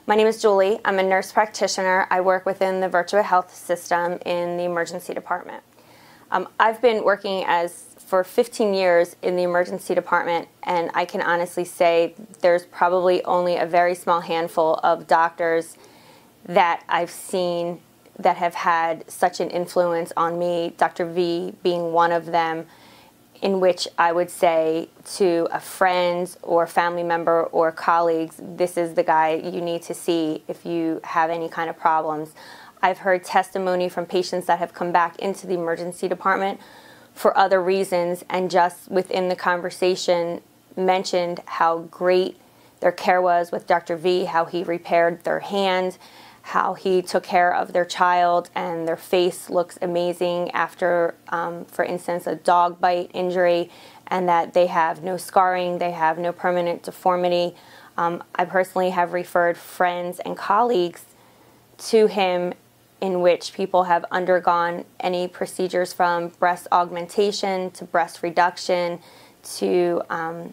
My name is Julie. I'm a nurse practitioner. I work within the Virtua Health system in the emergency department. I've been working for 15 years in the emergency department, and I can honestly say there's probably only a very small handful of doctors that I've seen that have had such an influence on me, Dr. V being one of them, in which I would say to a friend or family member or colleagues, this is the guy you need to see if you have any kind of problems. I've heard testimony from patients that have come back into the emergency department for other reasons, and just within the conversation mentioned how great their care was with Dr. V, how he repaired their hand, how he took care of their child, and their face looks amazing after, for instance, a dog bite injury, and that they have no scarring, they have no permanent deformity. I personally have referred friends and colleagues to him in which people have undergone any procedures from breast augmentation to breast reduction to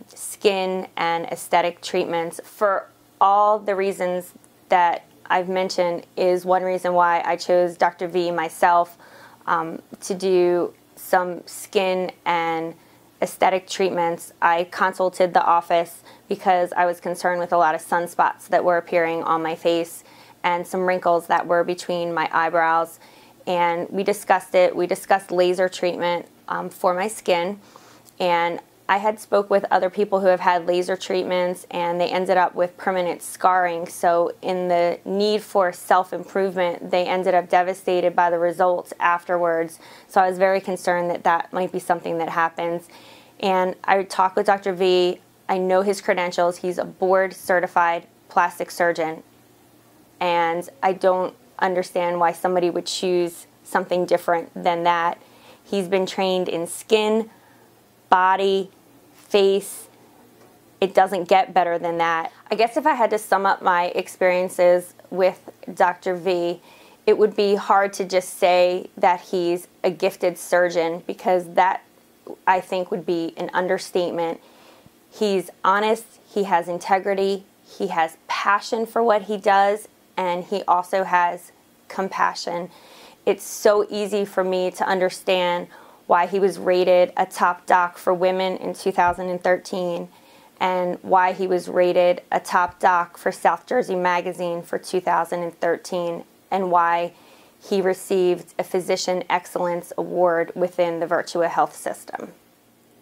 skin and aesthetic treatments. For all the reasons that I've mentioned is one reason why I chose Dr. V myself to do some skin and aesthetic treatments. I consulted the office because I was concerned with a lot of sunspots that were appearing on my face and some wrinkles that were between my eyebrows. And we discussed it. We discussed laser treatment for my skin. And I had spoke with other people who have had laser treatments, and they ended up with permanent scarring. So in the need for self-improvement, they ended up devastated by the results afterwards. So I was very concerned that that might be something that happens. And I talked with Dr. V. I know his credentials. He's a board-certified plastic surgeon. And I don't understand why somebody would choose something different than that. He's been trained in skin, body, face. It doesn't get better than that. I guess if I had to sum up my experiences with Dr. V, it would be hard to just say that he's a gifted surgeon, because that, I think, would be an understatement. He's honest, he has integrity, he has passion for what he does, and he also has compassion. It's so easy for me to understand why he was rated a top doc for women in 2013, and why he was rated a top doc for South Jersey Magazine for 2013, and why he received a Physician Excellence Award within the Virtua Health system.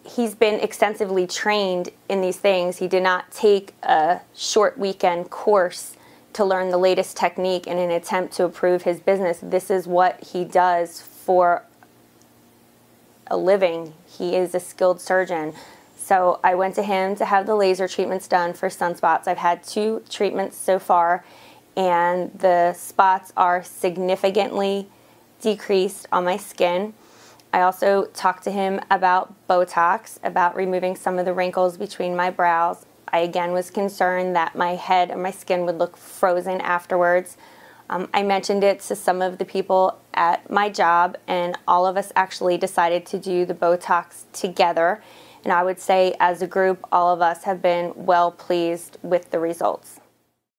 He's been extensively trained in these things. He did not take a short weekend course to learn the latest technique in an attempt to improve his business. This is what he does for a living. He is a skilled surgeon. So I went to him to have the laser treatments done for sunspots. I've had 2 treatments so far, and the spots are significantly decreased on my skin. I also talked to him about Botox, about removing some of the wrinkles between my brows. I again was concerned that my head and my skin would look frozen afterwards. I mentioned it to some of the people at my job, and all of us actually decided to do the Botox together. And I would say as a group, all of us have been well pleased with the results.